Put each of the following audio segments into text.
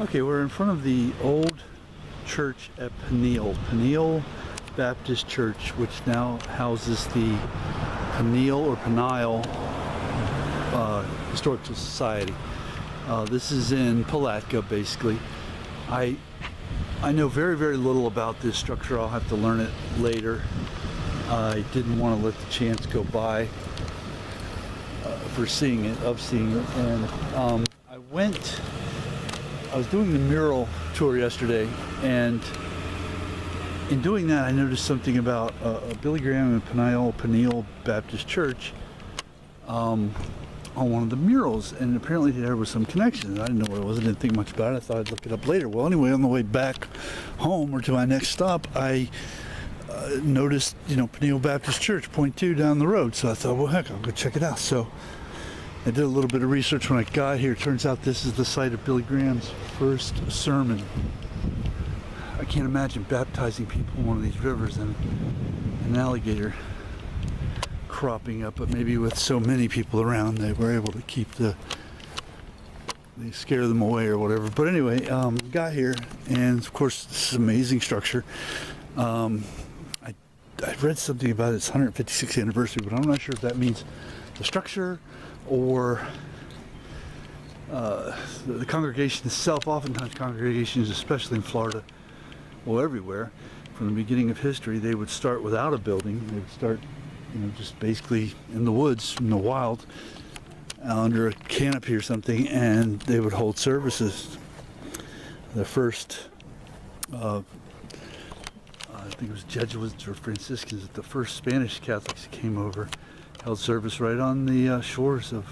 Okay, we're in front of the old church at Peniel Baptist Church, which now houses the Peniel Historical Society. This is in Palatka, basically. I know very, very little about this structure. I'll have to learn it later. I didn't want to let the chance go by of seeing it, and I was doing the mural tour yesterday, and in doing that I noticed something about Billy Graham and Peniel Baptist Church on one of the murals, and apparently there was some connection. I didn't know what it was. I didn't think much about it. I thought I'd look it up later. Well, anyway, on the way back home or to my next stop, I noticed, Peniel Baptist Church, point 2 down the road. So I thought, well, heck, I'll go check it out. So I did a little bit of research when I got here. Turns out this is the site of Billy Graham's first sermon. I can't imagine baptizing people in one of these rivers and an alligator cropping up, but maybe with so many people around they were able to keep they scare them away or whatever. But anyway, got here, and of course this is an amazing structure. I read something about its 156th anniversary, but I'm not sure if that means the structure or the congregation itself. Oftentimes congregations, especially in Florida, well, everywhere, from the beginning of history, they would start without a building. They would start, just basically in the woods, in the wild, under a canopy or something, and they would hold services. The first, I think it was Jesuits or Franciscans, the first Spanish Catholics that came over, held service right on the shores of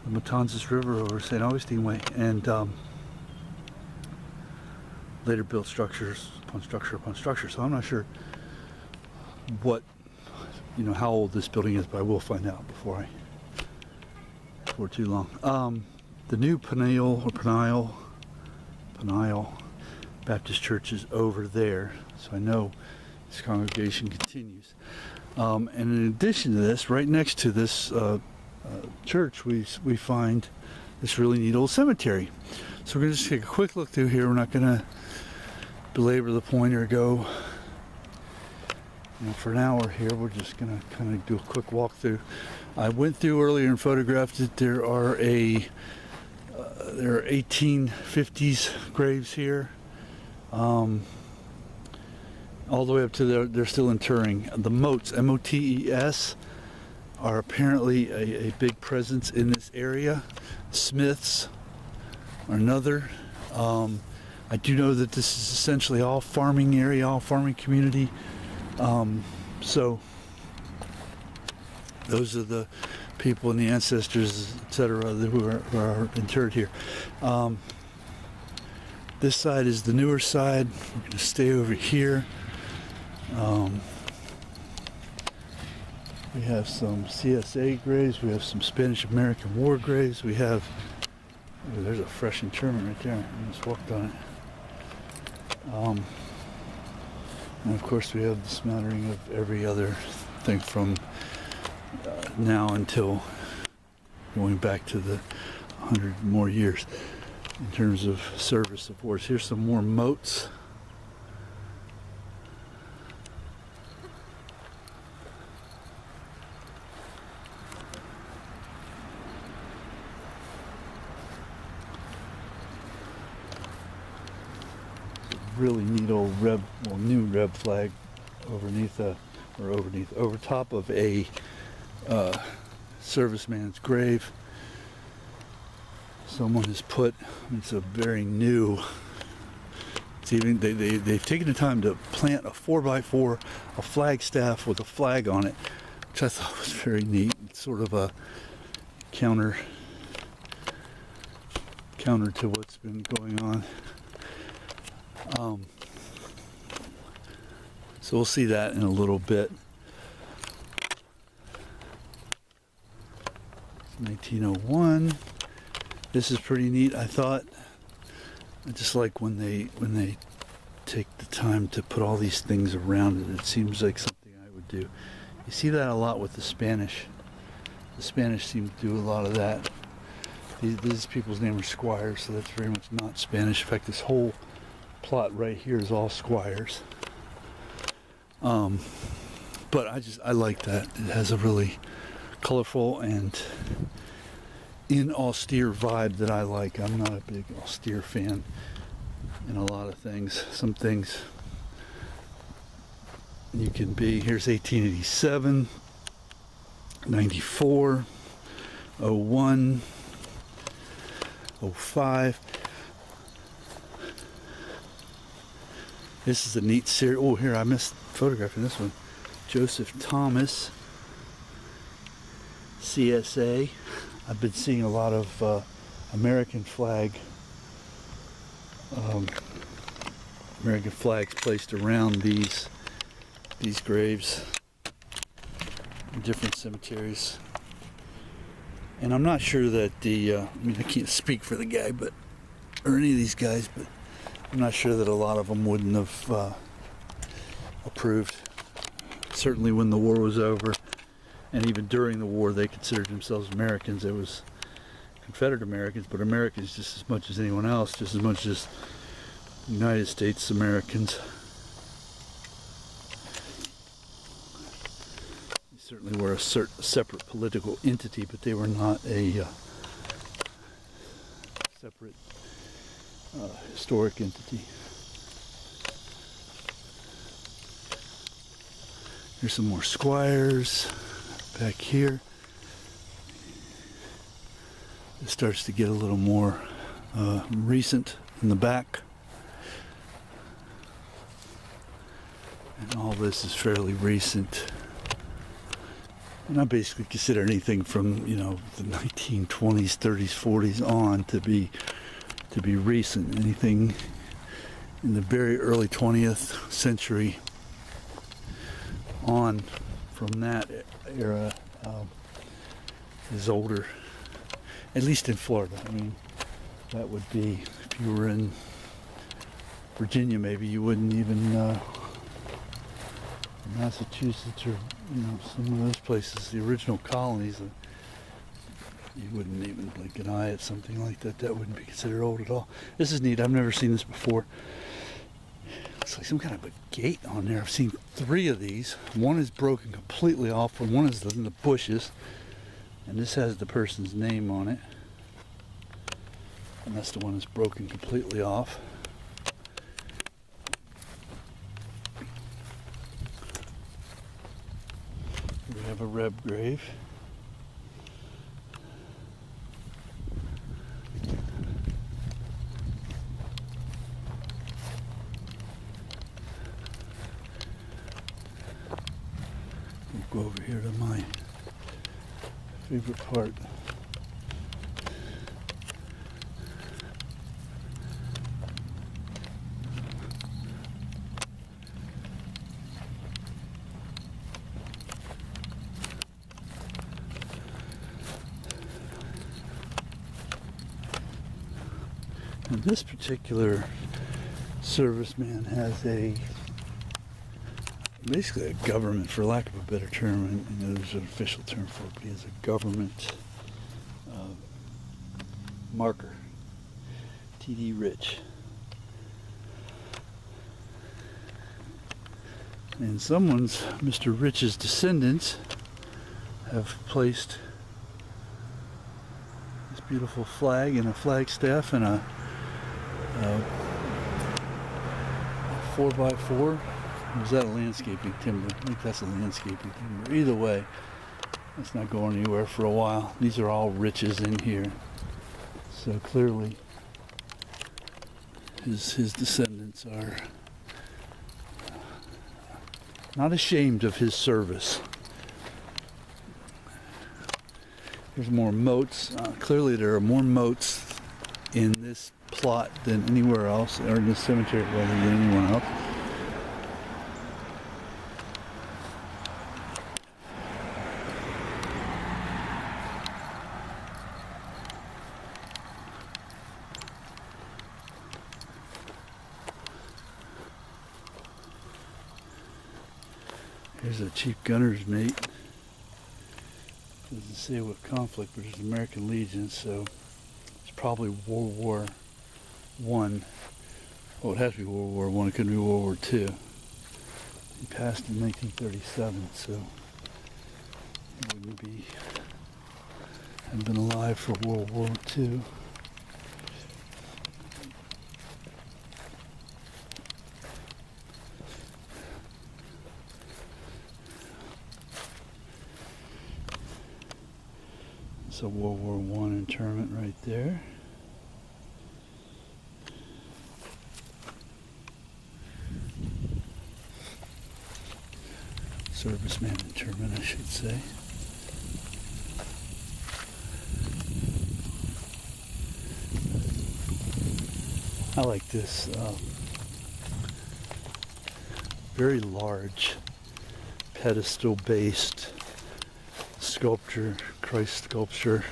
the Matanzas River over St. Augustine Way, and later built structures upon structure upon structure. So I'm not sure what, how old this building is, but I will find out before too long. The new Peniel Baptist Church is over there, so I know this congregation continues. And in addition to this, right next to this church, we find this really neat old cemetery. So we're going to just take a quick look through here. We're not going to belabor the point or go for an hour here. We're just going to kind of do a quick walkthrough. I went through earlier and photographed it. There are 1850s graves here, all the way up to they're still interring. The moats, M-O-T-E-S, are apparently a big presence in this area. Smiths are another. I do know that this is essentially all farming area, all farming community. So those are the people and the ancestors, etc., who are interred here. This side is the newer side. We're going to stay over here. We have some CSA graves. We have some Spanish-American War graves. We have, there's a fresh interment right there. I just walked on it. And of course we have the smattering of every other thing from now until going back to the 100 more years in terms of service of wars. Here's some more moats. Really neat old new Reb flag over top of a serviceman's grave. Someone has put, it's a very new, it's even, they've taken the time to plant a 4x4, a flagstaff with a flag on it, which I thought was very neat. It's sort of a counter to what's been going on. So we'll see that in a little bit. It's 1901. This is pretty neat, I thought. I just like when they take the time to put all these things around it. It seems like something I would do. You see that a lot with the Spanish. The Spanish seem to do a lot of that. These people's names are squires, so that's very much not Spanish. In fact, this whole plot right here is all squires. But I like that. It has a really colorful and austere vibe that I like. I'm not a big austere fan in a lot of things. Some things you can be. Here's 1887, 94, 01, 05. This is a neat series. Oh, here, I missed photographing this one. Joseph Thomas, CSA. I've been seeing a lot of American flags placed around these graves in different cemeteries. And I'm not sure that I can't speak for the guy, or any of these guys, but I'm not sure that a lot of them wouldn't have approved. Certainly when the war was over, and even during the war, they considered themselves Americans. It was Confederate Americans, but Americans just as much as anyone else, just as much as United States Americans. They certainly were a separate political entity, but they were not a separate historic entity. Here's some more squires back here. It starts to get a little more recent in the back. And all this is fairly recent. And I basically consider anything from, the 1920s, 30s, 40s on to be recent. Anything in the very early 20th century on from that era is older, at least in Florida. I mean, that would be, if you were in Virginia, maybe you wouldn't even Massachusetts or some of those places, the original colonies, you wouldn't even blink an eye at something like that. That wouldn't be considered old at all. This is neat. I've never seen this before. It's like some kind of a gate on there. I've seen 3 of these. One is broken completely off, and one is in the bushes. And this has the person's name on it. And that's the one that's broken completely off. We have a Reb grave. We'll go over here to my favorite part. And this particular serviceman has basically a government, for lack of a better term, and there's an official term for it, but he has a government marker, T.D. Rich. And Mr. Rich's descendants have placed this beautiful flag and a flagstaff and a 4x4. Or is that a landscaping timber? I think that's a landscaping timber. Either way, it's not going anywhere for a while. These are all riches in here. So clearly, his descendants are not ashamed of his service. There's more moats. Clearly, there are more moats in this plot than anywhere else, or in this cemetery rather than anyone else. Here's a chief gunner's mate. Doesn't say what conflict, but it's American Legion, so probably World War One. Well, it has to be World War One. It couldn't be World War Two. He passed in 1937, so he wouldn't be. Hadn't been alive for World War Two. It's a World War One interment right there. Serviceman interment, I should say. I like this very large pedestal-based sculpture, Christ sculpture.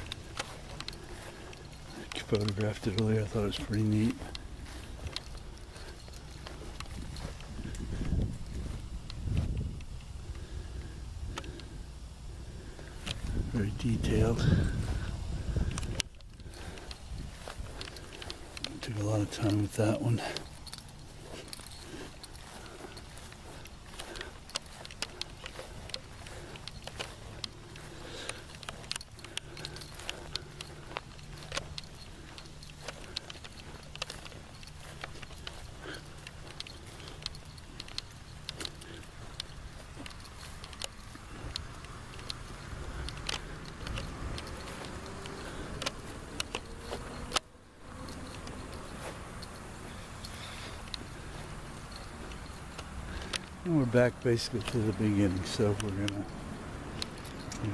I photographed it earlier. I thought it was pretty neat. Very detailed. Took a lot of time with that one. And we're back basically to the beginning, so we're gonna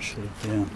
shut it down.